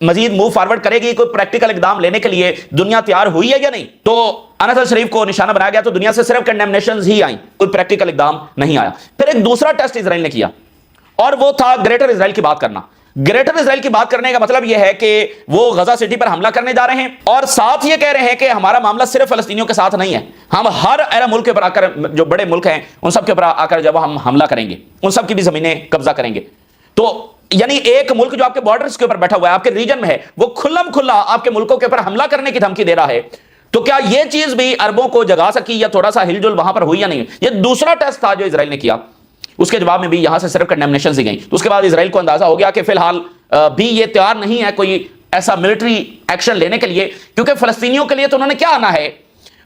مزید move forward کرے گی, کوئی پریکٹیکل اقدام لینے کے لیے دنیا تیار ہوئی ہے یا نہیں؟ تو انس الشریف کو نشانہ بنایا گیا تو دنیا سے صرف کنڈیمنیشنز ہی آئیں, کوئی پریکٹیکل اقدام نہیں آیا. پھر ایک دوسرا ٹیسٹ اسرائیل نے کیا اور وہ تھا گریٹر اسرائیل کی بات کرنا. گریٹر اسرائیل کی بات کرنے کا مطلب یہ ہے کہ وہ غزہ سٹی پر حملہ کرنے جا رہے ہیں اور ساتھ یہ کہہ رہے ہیں کہ ہمارا معاملہ صرف فلسطینیوں کے ساتھ نہیں ہے, ہم ہر عرب ملک کے اوپر آ کر, جو بڑے ملک ہیں ان سب کے اوپر آ کر جب ہم حملہ کریں گے ان سب کی بھی زمینیں قبضہ کریں گے. تو یعنی ایک ملک جو آپ کے بارڈرز کے اوپر بیٹھا ہوا ہے, آپ کے ریجن میں ہے, وہ کھلم کھلا آپ کے ملکوں کے اوپر حملہ کرنے کی دھمکی دے رہا ہے. تو کیا یہ چیز بھی عربوں کو جگا سکی یاتھوڑا سا ہل جل وہاں پر ہوئی یا نہیں؟ یہ دوسرا ٹیسٹ تھا جو اسرائیل نے کیا. اس کے جواب میں بھی یہاں سے صرف کنڈیمنیشن ہی گئیں. تو اس کے بعد اسرائیل کو اندازہ ہو گیا کہ فی الحال بھی یہ تیار نہیں ہے کوئی ایسا ملٹری ایکشن لینے کے لیے, کیونکہ فلسطینیوں کے لیے تو انہوں نے کیا آنا ہے,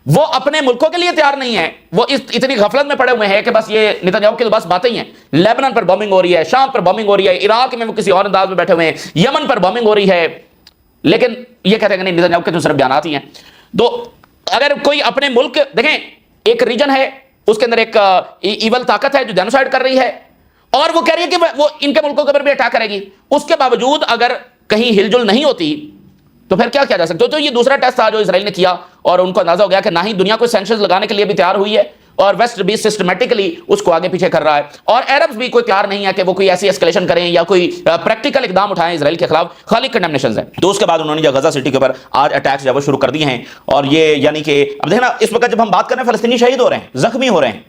وہ اپنے ملکوں کے لیے تیار نہیں ہے. وہ اتنی غفلت میں پڑے ہوئے ہیں کہ بس یہ نتنیاہو کی تو بس باتیں ہی ہیں. لیبنان پر بومبنگ ہو رہی ہے, شام پر بومبنگ ہو رہی ہے, عراق میں وہ کسی اور انداز میں بیٹھے ہوئے ہیں, یمن پر بومبنگ ہو رہی ہے, لیکن یہ کہتے ہیں کہ نہیں, نتنیاہو کے تو صرف بیانات ہی ہیں. تو اگر کوئی اپنے ملک, دیکھیں ایک ریجن ہے اس کے اندر ایک ایول طاقت ہے جو جینوسائیڈ کر رہی ہے اور وہ کہہ رہی ہے کہ وہ ان کے ملکوں کے اوپر بھی اٹیک کرے گی, اس کے باوجود اگر کہیں ہل جل نہیں ہوتی تو پھر کیا کیا جا سکتا؟ تو یہ دوسرا ٹیسٹ تھا جو اسرائیل نے کیا اور ان کو اندازہ ہو گیا کہ نہ ہی دنیا کو سینکشنز لگانے کے لیے بھی تیار ہوئی ہے اور ویسٹ بھی سسٹمیٹکلی اس کو آگے پیچھے کر رہا ہے, اور عربز بھی کوئی تیار نہیں ہے کہ وہ کوئی ایسی اسکلیشن کریں یا کوئی پریکٹیکل اقدام اٹھائیں اسرائیل کے خلاف, خالی کنڈیمنیشنز ہیں. تو اس کے بعد انہوں نے جو غزہ سٹی کے اوپر آج اٹیکس جو شروع کر دیے ہیں, اور یہ یعنی کہ اب دیکھنا اس وقت جب ہم بات کر رہے ہیں فلسطینی شہید ہو رہے ہیں, زخمی ہو رہے ہیں,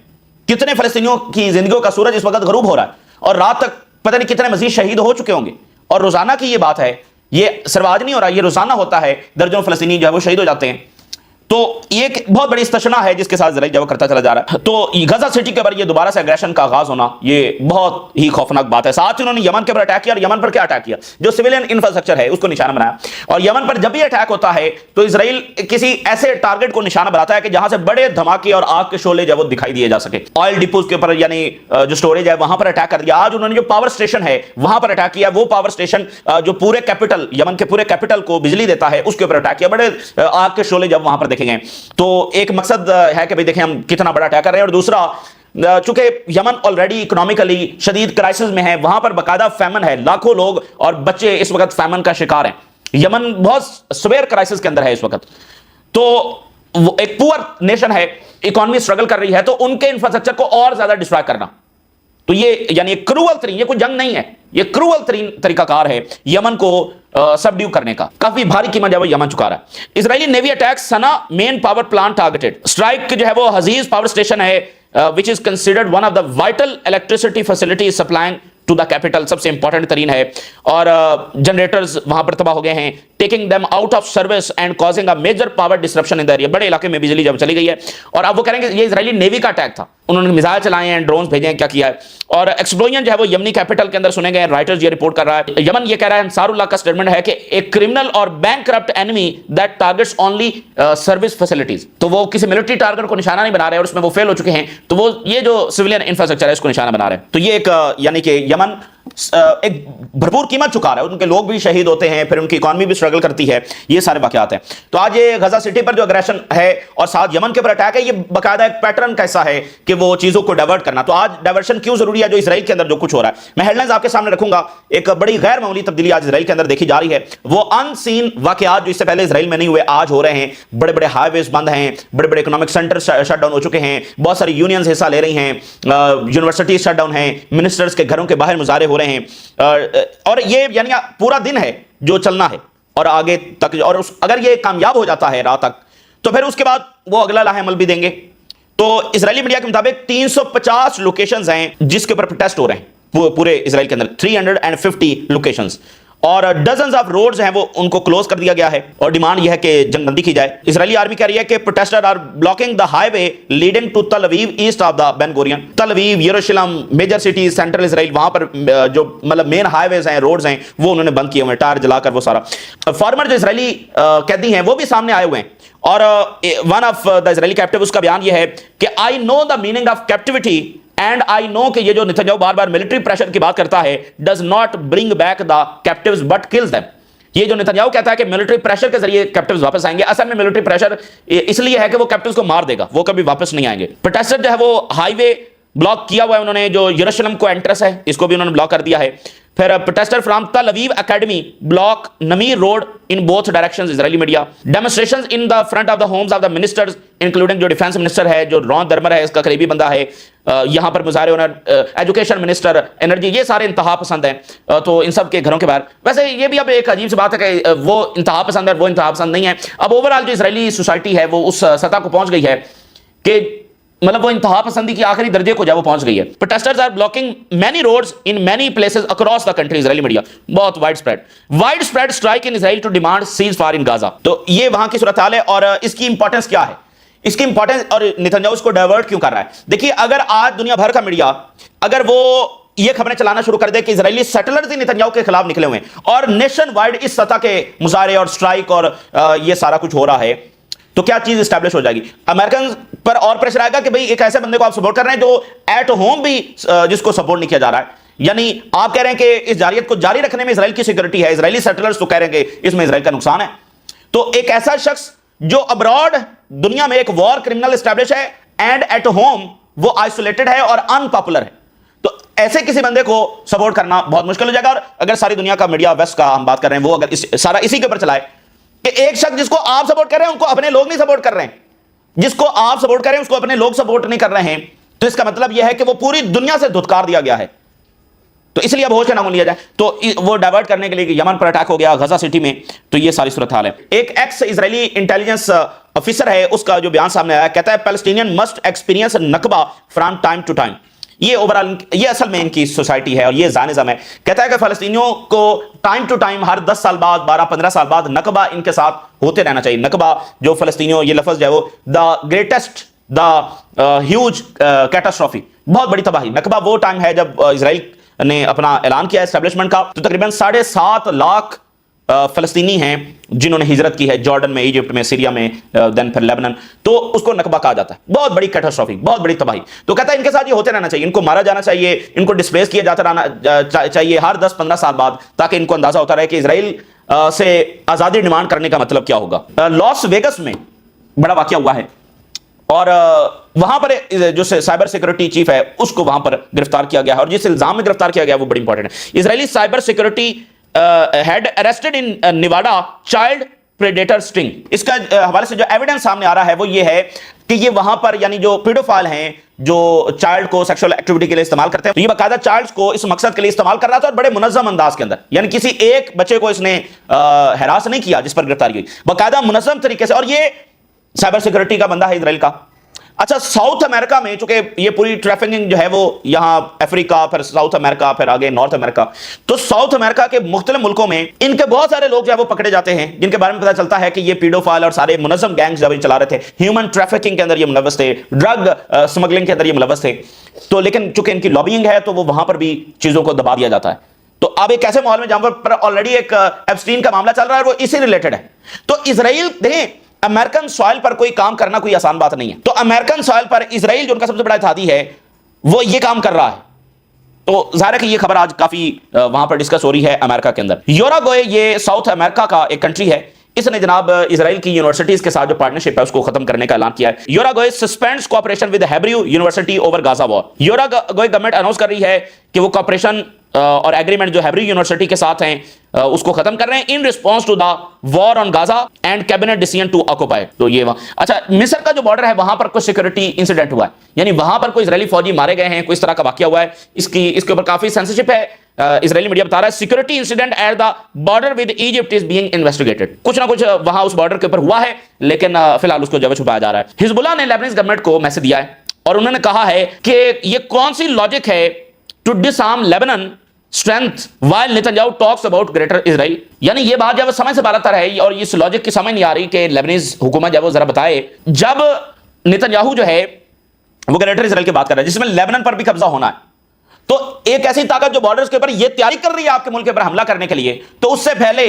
کتنے فلسطینیوں کی زندگیوں کا سورج اس وقت غروب ہو رہا ہے اور رات تک پتہ نہیں کتنے مزید شہید ہو چکے ہوں گے, اور روزانہ کی یہ بات ہے, یہ سرواج نہیں ہو رہا, یہ روزانہ ہوتا ہے, درجنوں فلسطینی جو ہے وہ شہید ہو جاتے ہیں. تو یہ ایک بہت بڑی استثنا ہے جس کے ساتھ اسرائیل جو کرتا چلا جا رہا ہے. تو غزہ سٹی کے اوپر یہ دوبارہ سے اگریشن کا آغاز ہونا یہ بہت ہی خوفناک بات ہے. ساتھ ہی انہوں نے یمن کے اوپر اٹیک کیا, اور یمن پر کیا اٹیک کیا, جو سویلین انفراسٹرکچر ہے اس کو نشانہ بنایا. اور یمن پر جب بھی اٹیک ہوتا ہے تو اسرائیل کسی ایسے ٹارگٹ کو نشانہ بناتا ہے کہ جہاں سے بڑے دھماکے اور آگ کے شعلے جو وہ دکھائی دیے جا سکے. آئل ڈپوز کے اوپر یعنی جو سٹوریج ہے وہاں پر اٹیک کر دیا. آج انہوں نے جو پاور اسٹیشن ہے وہاں پر اٹیک کیا, وہ پاور اسٹیشن جو پورے کیپٹل یمن کے پورے کیپٹل کو بجلی دیتا ہے اس کے اوپر اٹیک کیا. بڑے آگ کے شعلے جب وہاں پر دیکھے گئے تو ایک مقصد ہے کہ بھئی دیکھیں ہم کتنا بڑا اٹیک کر رہے ہیں. اور دوسرا چونکہ یمن آلریڈی اکنامکلی شدید کرائسس میں ہے, وہاں پر باقاعدہ فیمن ہے, لاکھوں لوگ اور بچے اس وقت فیمن کا شکار ہیں. یمن بہت سویر کرائسس کے اندر ہے اس وقت. تو وہ ایک پور نیشن ہے, اکانومی اسٹرگل کر رہی ہے, تو ان کے انفراسٹرکچر کو اور زیادہ ڈسٹرائے کرنا, تو یہ یعنی کرول ترین, یہ کوئی جنگ نہیں ہے, یہ کرول ترین طریقہ کار ہے یمن کو سبڈیو کرنے کا. کافی بھاری قیمت جو ہے وہ یمن چکا رہا ہے. اسرائیلی نیوی اٹیک سنا man power plant targeted. Strike جو ہے وہ حزیز پاور اسٹیشن ہے which is considered one of the vital electricity facilities supplying to the capital, سب سے امپورٹنٹ ترین ہے, اور جنریٹرز وہاں پر تباہ ہو گئے ہیں, taking them out of service and causing a major power disruption in the area. بڑے علاقے میں بجلی جب چلی گئی ہے. اور اب وہ کہیں گے یہ اسرائیلی نیوی کا اٹیک تھا, انہوں نے میزائل چلائے ہیں, ڈرونز بھیجے ہیں, کیا کیا ہے. اور ایکسپلوژن جو ہے وہ یمنی کیپٹل کے اندر سنے گئے. رائٹرز یہ رپورٹ کر رہا ہے. یمن یہ کہہ رہا ہے, انصار اللہ کا سٹیٹمنٹ ہے کہ ایک کرمنل اور bankrupt enemy that targets only service facilities. تو وہ کسی ملٹری ٹارگٹ کو نشانہ نہیں بنا رہے اور اس میں وہ فیل ہو چکے ہیں, تو وہ یہ جو سویلین انفراسٹرکچر ہے اس کو نشانہ بنا رہے ہیں. تو یہ ایک یعنی کہ یمن ایک بھرپور قیمت چکا رہا ہے, ان کے لوگ بھی شہید ہوتے ہیں, پھر ان کی اکانومی بھی سٹرگل کرتی ہے, یہ سارے واقعات ہیں. تو آج یہ غزہ سٹی پر جو اگریشن ہے اور ساتھ یمن کے اوپر اٹیک ہے, یہ باقاعدہ ایک پیٹرن کا حصہ ہے کہ وہ چیزوں کو ڈائیورٹ کرنا. تو آج ڈائیورشن کیوں ضروری ہے جو اسرائیل کے اندر جو کچھ ہو رہا ہے, میں ہیڈ لائنز آپ کے سامنے رکھوں گا. ایک بڑی غیر معمولی تبدیلی آج اسرائیل کے اندر دیکھی جا رہی ہے, وہ ان سین واقعات جو اس سے پہلے اسرائیل میں نہیں ہوئے آج ہو رہے ہیں. بڑے بڑے ہائی ویز بند ہیں, بڑے بڑے اکنامک سینٹر شٹ ڈاؤن ہو چکے ہیں, بہت ساری یونینز حصہ لے رہی ہیں, یونیورسٹیز شٹ ڈاؤن ہیں, منسٹرز کے گھروں کے باہر مظاہرے ہو رہے ہیں, اور یہ یعنی پورا دن ہے جو چلنا ہے اور آگے تک. اور اگر یہ کامیاب ہو جاتا ہے رات تک تو پھر اس کے بعد وہ اگلا لاہ عمل بھی دیں گے. تو اسرائیلی میڈیا کے مطابق 350 لوکیشنز ہیں جس کے اوپر پروٹیسٹ ہو رہے ہیں پورے اسرائیل کے اندر, 350 لوکیشنز, اور ڈزنز آف روڈز ہیں وہ ان کو کلوز کر دیا گیا ہے, اور ڈیمانڈ یہ ہے کہ جنگ بندی کی جائے. اسرائیلی آرمی کہہ رہی ہے کہ protester are blocking the highway leading to Tel Aviv east of the Ben Gurion. Tel Aviv, Jerusalem, major cities, central Israel, وہاں پر جو مطلب مین ہائی ویز ہیں, روڈز ہیں, وہ انہوں نے بند کیے ہوئے ہیں, ٹائر جلا کر. وہ سارا فارمر جو اسرائیلی قیدی ہیں وہ بھی سامنے آئے ہوئے ہیں, اور one of the Israeli captive, اس کا بیان یہ ہے کہ I know the meaning of captivity and I know کہ یہ جو نتنیاہو بار بار ملٹری پریشر کی بات کرتا ہے, does not bring back the captives but kills them. یہ جو نتنیاہو کہتا ہے کہ ملٹری پریشر کے ذریعے کیپٹیوز واپس آئیں گے, اصل میں ملٹری پریشر اس لیے ہے کہ وہ کیپٹیوز کو مار دے گا, وہ کبھی واپس نہیں آئیں گے. پروٹیسٹر جو ہے وہ ہائی وے بلاک کیا ہوا ہے انہوں نے جو یروشلم کو انٹرس ہے اس کو بھی انہوں نے بلاک کر دیا ہے. پھر protesters from Tel Aviv academy block Namir road in both directions Israeli media. Demonstrations in the front of the homes of the ministers including جو ڈیفینس منسٹر ہے جو رون درمر ہے اس کا قریبی بندہ ہے, یہاں پر مظاہرے ہونا, ایجوکیشن منسٹر, انرجی, یہ سارے انتہا پسند ہیں تو ان سب کے گھروں کے باہر. ویسے یہ بھی اب ایک عجیب سی بات ہے کہ وہ انتہا پسند ہے وہ انتہا پسند نہیں ہے. اب اوور آل جو اسرائیلی سوسائٹی ہے وہ اس سطح کو پہنچ گئی ہے کہ مطلب وہ انتہا پسندی کی آخری درجے کو جب وہ پہنچ گئی ہے. Protesters are blocking many roads in many places across the country. Israeli media بہت widespread strike in Israel to demand ceasefire in Gaza. تو یہ وہاں کی صورتحال ہے اور اس کی امپورٹنس کیا ہے, اس کی امپورٹنس اور نیتنیاہو اس کو ڈائیورٹ کیوں کر رہا ہے. دیکھیے اگر آج دنیا بھر کا میڈیا اگر وہ یہ خبریں چلانا شروع کر دے کہ اسرائیلی سیٹلرز ہی نیتنیاہو کے خلاف نکلے ہوئے ہیں اور نیشن وائڈ اس سطح کے مظاہرے اور اسٹرائک اور یہ سارا کچھ ہو رہا ہے, تو کیا چیز اسٹیبلش ہو جائے گی. امریکن پر اور پریشر آئے گا کہ بھئی ایک ایسے بندے کو آپ سپورٹ کر رہے ہیں جو ایٹ ہوم بھی جس کو سپورٹ نہیں کیا جا رہا ہے. یعنی آپ کہہ رہے ہیں کہ اس جاریت کو جاری رکھنے میں اسرائیل کی سیکورٹی ہے, اسرائیلی سیٹلرز تو کہہ رہے ہیں کہ اس میں اسرائیل کا نقصان ہے. تو ایک ایسا شخص جو ابراڈ دنیا میں ایک وار کرمنل اسٹیبلش ہے اینڈ ایٹ ہوم وہ آئسولیٹڈ ہے اور ان پاپولر ہے, تو ایسے کسی بندے کو سپورٹ کرنا بہت مشکل ہو جائے گا. اور اگر ساری دنیا کا میڈیا ویسٹ کا ہم بات کر رہے ہیں وہ اگر سارا اسی کے اوپر چلائے کہ ایک شخص جس کو آپ سپورٹ کر رہے ہیں ان کو اپنے لوگ نہیں سپورٹ کر رہے ہیں, جس کو آپ سپورٹ کر رہے ہیں اس کو اپنے لوگ سپورٹ نہیں کر رہے ہیں, تو اس کا مطلب یہ ہے کہ وہ پوری دنیا سے دھتکار دیا گیا ہے. تو اس لیے اب ہوش کا نام لیا جائے تو وہ ڈائیورٹ کرنے کے لیے کہ یمن پر اٹیک ہو گیا غزہ سٹی میں, تو یہ ساری صورتحال ہے. ایک ایکس اسرائیلی انٹیلیجنس آفیسر ہے اس کا جو بیان سامنے آیا, کہتا ہے Palestinian must experience Nakba from time to time. یہ اوورال یہ اصل میں ان کی سوسائٹی ہے اور یہ زائنزم ہے. کہتا ہے کہ فلسطینیوں کو ٹائم ٹو ٹائم ہر 10 سال بعد 12-15 سال بعد نکبہ ان کے ساتھ ہوتے رہنا چاہیے. نکبہ جو فلسطینیوں یہ لفظ جو ہے وہ the greatest the huge catastrophe, بہت بڑی تباہی. نکبہ وہ ٹائم ہے جب اسرائیل نے اپنا اعلان کیا اسٹیبلشمنٹ کا, تو تقریباً 7.5 لاکھ فلسطینی ہیں جنہوں نے ہجرت کی ہے جارڈن میں, ایجپٹ میں, سیریا میں, دین پھر لیبنن, تو اس کو نکبہ کہا جاتا ہے. بہت بڑی کیٹاسٹروفی, بہت بڑی تباہی. تو کہتا ہے ان کے ساتھ یہ ہوتے رہنا چاہیے, ان کو مارا جانا چاہیے, ان کو ڈسپلیس کیا جاتا رہنا چاہیے ہر 10-15 سال بعد, تاکہ ان کو اندازہ ہوتا رہے کہ اسرائیل سے آزادی ڈیمانڈ کرنے کا مطلب کیا ہوگا. لاس ویگس میں بڑا واقعہ ہوا ہے اور وہاں پر جو سائبر سیکورٹی چیف ہے اس کو وہاں پر گرفتار کیا گیا ہے, اور جس الزام میں گرفتار کیا گیا وہ بڑی امپورٹنٹ ہے. اسرائیلی سائبر سیکورٹی ہیڈ اریسٹڈ ان نیواڈا چائلڈ پریڈیٹر سٹنگ. اس کا حوالے سے جو ایویڈنس سامنے آ رہا ہے وہ یہ ہے کہ یہ وہاں پر یعنی جو پیڈوفائل ہیں جو چائلڈ کو سیکشول ایکٹیویٹی کے لیے استعمال کرتے ہیں, تو یہ باقاعدہ چائلڈز کو اس مقصد کے لیے استعمال کر رہا تھا اور بڑے منظم انداز کے اندر. یعنی کسی ایک بچے کو اس نے ہراس نہیں کیا جس پر گرفتاری ہوئی, باقاعدہ منظم طریقے سے. اور یہ سائبر سیکورٹی کا بندہ ہے اسرائیل کا. اچھا ساؤتھ امریکہ میں چونکہ یہ پوری ٹریفکنگ جو ہے وہ یہاں افریقہ پھر ساؤتھ امریکہ پھر آگے نارتھ امریکہ, تو ساؤتھ امریکہ کے مختلف ملکوں میں ان کے بہت سارے لوگ جو ہے وہ پکڑے جاتے ہیں جن کے بارے میں پتہ چلتا ہے کہ یہ پیڈوفائل اور سارے منظم گینگز جب چلا رہے تھے, ہیومن ٹریفکنگ کے اندر یہ ملوث تھے, ڈرگ سمگلنگ کے اندر یہ ملوث تھے. تو لیکن چونکہ ان کی لابینگ ہے تو وہ وہاں پر بھی چیزوں کو دبا دیا جاتا ہے. تو اب ایک ایسے ماحول میں جہاں پر آلریڈی ایک ایپسٹین کا معاملہ چل رہا ہے وہ اسی ریلیٹڈ ہے. تو اسرائیل دیکھیں امریکن سوائل پر کوئی کام کرنا کوئی آسان بات نہیں ہے. تو امریکن سوائل پر اسرائیل جو ان کا سب سے بڑا اتحادی ہے وہ یہ کام کر رہا ہے. تو ظاہر ہے کہ یہ خبر آج کافی وہاں پر ڈسکس ہو رہی ہے امریکہ کے اندر. یوراگوئے یہ ساؤتھ امریکہ کا ایک کنٹری ہے, اس نے جناب اسرائیل کی یونیورسٹیز کے ساتھ جو پارٹنرشپ ہے اس کو ختم کرنے کا اعلان کیا ہے. Uruguay suspends cooperation with Hebrew University over Gaza war. Uruguay government announce کر رہی ہے کہ وہ کوآپریشن اور ایگریمنٹ جو ہیبریو یونیورسٹی کے ساتھ ہیں اس کو ختم کر رہے ہیں in response to the war on Gaza and cabinet decision to occupy. تو یہ وہاں اچھا مصر کا جو بارڈر ہے وہاں پر کوئی سیکورٹی انسیڈنٹ ہوا ہے, یعنی وہاں پر کوئی اسرائیلی فوجی مارے گئے ہیں, کوئی اس طرح کا واقعہ ہوا ہے. اس کے اوپر کافی سینسرشپ ہے. اسرائیلی میڈیا بتا رہا ہے security incident at the border with Egypt is being investigated. کچھ نہ کچھ وہاں اس بارڈر کے اوپر ہوا ہے لیکن فی الحال اس کو جو ہے چھپایا جا رہا ہے. حزب اللہ نے لیبنیز گورنمنٹ کو میسج دیا ہے اور انہوں نے کہا ہے کہ یہ کون سی لاجک ہے to ڈسارم لیبنن strength while Netanyahu talks about greater Israel. یعنی یہ بات جب سمجھ سے بالاتر ہے اور اس لاجک کی سمجھ نہیں آ رہی کہ لیبنیز حکومت جب وہ ذرا بتائے, جب نیتنیاہو جو ہے وہ گریٹر اسرائیل کی بات کر رہا ہے جس میں لیبنن پر بھی قبضہ ہونا ہے, تو ایک ایسی طاقت جو بارڈرز کے اوپر یہ تیاری کر رہی ہے آپ کے ملک کے اوپر حملہ کرنے کے لیے, تو اس سے پہلے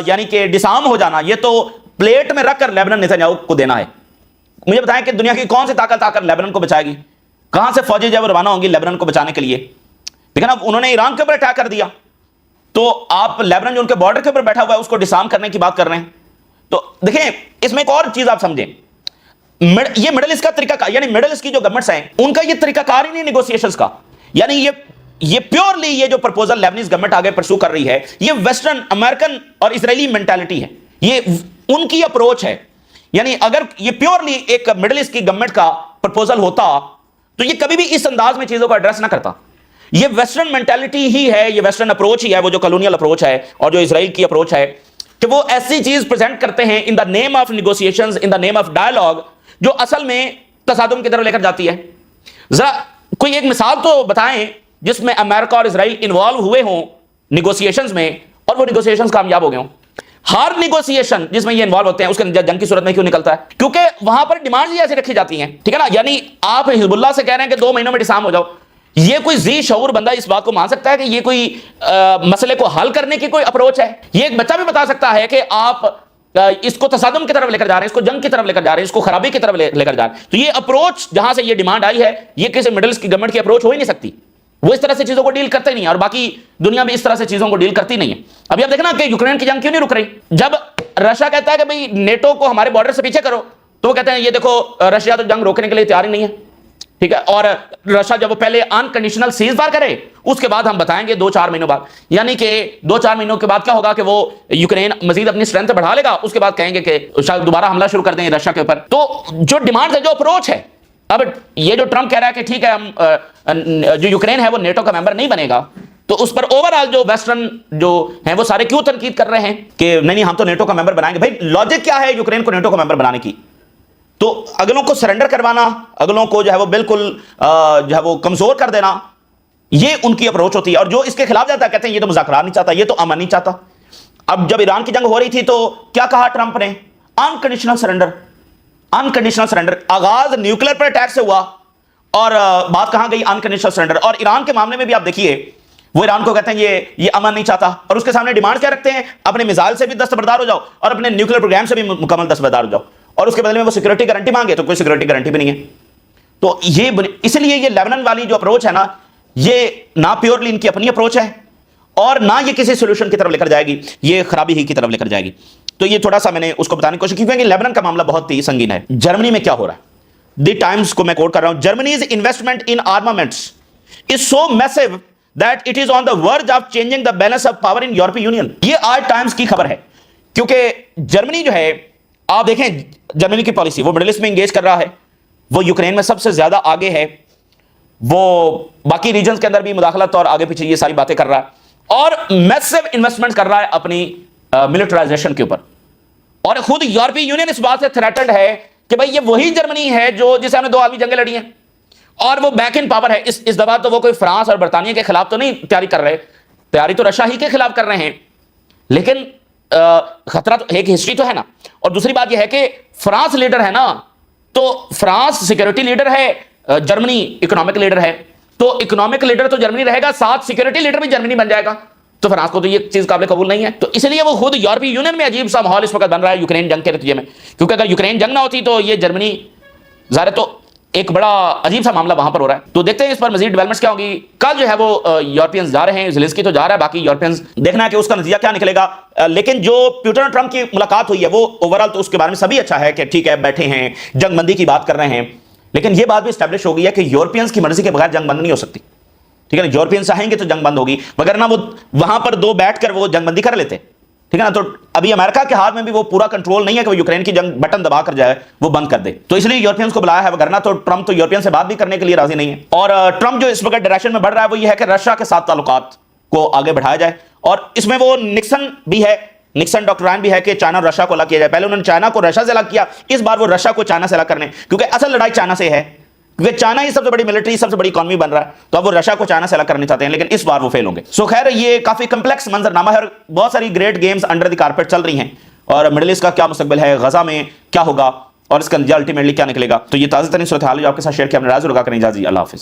یعنی کہ ڈسارم ہو جانا یہ تو پلیٹ میں رکھ کر لیبنن نیتنیاہو کو دینا ہے. مجھے بتائیں کہ دنیا کی کون سی طاقت آ کر لیبنن کو بچائے گی, کہاں سے فوجی جب روانہ ہوں گی لیبنن کو بچانے کے لیے. لیکن اب انہوں نے ایران کے اوپر اٹیک کر دیا, تو آپ لیبنن جو ان کے بارڈر کے اوپر بیٹھا ہوا ہے اس کو ڈسارم کرنے کی بات کر رہے ہیں. تو دیکھیں اس میں ایک اور چیز آپ سمجھیں, یہ مڈل ایسٹ کا طریقہ کار، یعنی مڈل ایسٹ کی جو گورنمنٹس ہیں ان کا یہ طریقہ کار ہی نہیں نیگوسیشنز کا، یعنی یہ پیورلی یہ جو پرپوزل لیبنیز گورنمنٹ آگے پرسو کر رہی ہے یہ ویسٹرن امریکن اور اسرائیلی مینٹالٹی ہے، یہ ان کی اپروچ ہے. یعنی اگر یہ پیورلی ایک مڈل ایسٹ کی گورنمنٹ کا پرپوزل ہوتا تو یہ کبھی بھی اس انداز میں چیزوں کو ایڈریس نہ کرتا. یہ ویسٹرن مینٹالٹی ہی ہے، یہ ویسٹرن اپروچ ہی ہے، وہ جو کالونیل اپروچ ہے اور جو اسرائیل کی اپروچ ہے کہ وہ ایسی چیز پریزنٹ کرتے ہیں in the name of negotiations, in the name of dialogue, جو اصل میں تصادم کی طرف لے کر جاتی ہے. ذرا کوئی ایک مثال تو بتائیں جس میں امریکہ اور اسرائیل انوالو ہوئے ہوں نیگوسیشنز میں اور وہ نیگوسیشنز کامیاب ہو گئے ہوں. ہر نیگوسیشن جس میں یہ انوالو ہوتے ہیں اس کے جنگ کی صورت میں کیوں نکلتا ہے؟ کیونکہ وہاں پر ڈیمانڈز ایسے رکھی جاتی ہیں، ٹھیک ہے نا. یعنی آپ حزب اللہ سے کہہ رہے ہیں کہ 2 مہینوں میں ڈسارم ہو جاؤ، یہ کوئی ذی شعور بندہ اس بات کو مان سکتا ہے کہ یہ کوئی مسئلے کو حل کرنے کی کوئی اپروچ ہے؟ یہ ایک بچہ بھی بتا سکتا ہے کہ آپ اس کو تصادم کی طرف لے کر جا رہے ہیں، اس کو جنگ کی طرف لے کر جا رہے ہیں، اس کو خرابی کی طرف لے کر جا رہے ہیں. تو یہ اپروچ جہاں سے یہ ڈیمانڈ آئی ہے یہ کسی مڈل ایسٹ کی گورنمنٹ کی اپروچ ہو ہی نہیں سکتی. وہ اس طرح سے چیزوں کو ڈیل کرتے نہیں ہیں اور باقی دنیا بھی اس طرح سے چیزوں کو ڈیل کرتی نہیں ہے. ابھی آپ دیکھنا کہ یوکرین کی جنگ کیوں نہیں رک رہی؟ جب رشیا کہتا ہے کہ بھئی نیٹو کو ہمارے بارڈر سے پیچھے کرو تو وہ کہتے ہیں یہ دیکھو رشیا تو جنگ روکنے کے لیے تیار ہی نہیں ہے، ٹھیک ہے. اور رشیا جب وہ پہلے انکنڈیشنل سیز فائر کرے اس کے بعد ہم بتائیں گے 2-4 مہینوں بعد، یعنی کہ 2-4 مہینوں کے بعد کیا ہوگا کہ وہ یوکرین مزید اپنی اسٹرینتھ بڑھا لے گا، اس کے بعد کہیں گے کہ شاید دوبارہ حملہ شروع کر دیں رشیا کے اوپر. تو جو ڈیمانڈ ہے، جو اپروچ ہے، اب یہ جو ٹرمپ کہہ رہا ہے کہ ٹھیک ہے ہم جو یوکرین ہے وہ نیٹو کا ممبر نہیں بنے گا، تو اس پر اوورآل جو ویسٹرن جو ہیں وہ سارے کیوں تنقید کر رہے ہیں کہ نہیں ہم تو نیٹو کا ممبر بنائیں گے. بھائی لاجک کیا ہے یوکرین کو نیٹو کا ممبر بنانے کی؟ تو اگلوں کو سرنڈر کروانا، اگلوں کو جو ہے وہ بالکل جو ہے وہ کمزور کر دینا، یہ ان کی اپروچ ہوتی ہے. اور جو اس کے خلاف جاتا ہے کہتے ہیں یہ تو مذاکرات نہیں چاہتا، یہ تو امن نہیں چاہتا. اب جب ایران کی جنگ ہو رہی تھی تو کیا کہا ٹرمپ نے؟ Unconditional surrender. انکنڈیشنل سرنڈر، آغاز نیوکلیر پر اٹیک سے ہوا اور بات کہاں گئی؟ Unconditional surrender. اور ایران کے معاملے میں بھی آپ دیکھیے وہ ایران کو کہتے ہیں یہ امن نہیں چاہتا اور اس کے سامنے ڈیمانڈ کیا رکھتے ہیں؟ اپنے میزائل سے بھی دستبردار ہو جاؤ اور اپنے نیوکلیر پروگرام سے بھی مکمل دستبردار ہو جاؤ، اور اس کے بدلے میں وہ سیکورٹی گارنٹی مانگے تو کوئی سیکورٹی گارنٹی بھی نہیں ہے. تو یہ اس لیے یہ لیبنان والی جو اپروچ ہے نا، یہ نہ پیورلی ان کی اپنی اپروچ ہے اور نہ یہ کسی سولوشن کی طرف لے کر جائے گی، یہ خرابی ہی کی طرف لے کر جائے گی. تو یہ تھوڑا سا میں نے اس کو بتانے کی کوشش کی کیونکہ لیبنان کا معاملہ بہت ہی سنگین ہے. جرمنی میں کیا ہو رہا ہے؟ دی ٹائمز کو میں کوٹ کر رہا ہوں، Germany's investment in armaments is so massive that it is on the verge of changing the balance of power in European Union. یہ آج ٹائمز کی خبر ہے کیونکہ جرمنی جو ہے، آپ دیکھیں جرمنی کی پالیسی، وہ مڈل ایسٹ میں انگیج کر رہا ہے، وہ یوکرین میں سب سے زیادہ آگے ہے، وہ باقی ریجنز کے اندر بھی مداخلت اور آگے پیچھے یہ ساری باتیں کر رہا ہے اور میسو انویسٹمنٹ کر رہا ہے اپنی ملٹرائزیشن کے اوپر. اور خود یورپی یونین اس بات سے تھریٹنڈ ہے کہ بھائی یہ وہی جرمنی ہے جو جسے ہم نے 2 عالمی جنگیں لڑی ہیں اور وہ بیک ان پاور ہے. اس دفعہ تو وہ کوئی فرانس اور برطانیہ کے خلاف تو نہیں تیاری کر رہے، تیاری تو رشیا ہی کے خلاف کر رہے ہیں، لیکن خطرہ تو ایک ہسٹری تو ہے نا. اور دوسری بات یہ ہے کہ فرانس لیڈر ہے نا، تو فرانس سیکورٹی لیڈر ہے، جرمنی اکنامک لیڈر ہے، تو اکنامک لیڈر تو جرمنی رہے گا، ساتھ سیکورٹی لیڈر بھی جرمنی بن جائے گا. تو فرانس کو تو یہ چیز قابل قبول نہیں ہے. تو اس لیے وہ خود یورپی یونین میں عجیب سا ماحول اس وقت بن رہا ہے یوکرین جنگ کے نتیجے میں، کیونکہ اگر یوکرین جنگ نہ ہوتی تو یہ جرمنی ظاہر تو ایک بڑا عجیب سا معاملہ وہاں پر ہو رہا ہے. تو دیکھتے ہیں اس پر مزید ڈیولپمنٹس کیا ہوں گی. کل جو ہے وہ یورپینز جا رہے ہیں، زیلنسکی تو جا رہا ہے، باقی یورپینز دیکھنا ہے کہ اس کا نتیجہ کیا نکلے گا. لیکن جو پیوٹن اور ٹرمپ کی ملاقات ہوئی ہے وہ اوورآل تو اس کے بارے میں سبھی اچھا ہے کہ ٹھیک ہے بیٹھے ہیں، جنگ بندی کی بات کر رہے ہیں، لیکن یہ بات بھی اسٹیبلش ہو گئی ہے کہ یورپینز کی مرضی کے بغیر جنگ بند نہیں ہو سکتی. ٹھیک ہے نا، یورپین چاہیں گے تو جنگ بند ہوگی، وگرنہ وہ وہاں پر 2 بیٹھ کر وہ جنگ بندی کر لیتے. ٹھیک ہے نا. تو ابھی امریکہ کے ہاتھ میں بھی وہ پورا کنٹرول نہیں ہے کہ وہ یوکرین کی جنگ بٹن دبا کر جائے وہ بند کر دے. تو اس لیے یورپینز کو بلایا ہے، وگرنہ تو ٹرمپ تو یورپین سے بات بھی کرنے کے لیے راضی نہیں ہے. اور ٹرمپ جو اس وقت ڈائریکشن میں بڑھ رہا ہے وہ یہ ہے کہ رشیا کے ساتھ تعلقات کو آگے بڑھایا جائے. اور اس میں وہ نکسن بھی ہے، نکسن ڈاکٹرائن بھی ہے کہ چائنا اور رشیا کو الگ کیا جائے. پہلے انہوں نے چائنا کو رشیا سے الگ کیا، اس بار وہ رشیا کو چائنا سے الگ کرنے، کیونکہ اصل لڑائی چائنا سے ہے، کیونکہ چائنا ہی سب سے بڑی ملٹری، سب سے بڑی اکانومی بن رہا ہے. تو اب وہ رشیا کو چائنا سے الگ کرنا چاہتے ہیں، لیکن اس بار وہ فیل ہوں گے. سو خیر یہ کافی کمپلیکس منظرنامہ ہے اور بہت ساری great games under the carpet چل رہی ہیں. اور مڈل ایسٹ کا کیا مستقبل ہے، غزہ میں کیا ہوگا اور اس کا نتیجہ الٹیمیٹلی کیا نکلے گا. تو یہ تازہ ترین صورتحال جو آپ کے ساتھ شیئر کیا، اپنے رائے ضرور لگا کریں. اجازت، اللہ حافظ.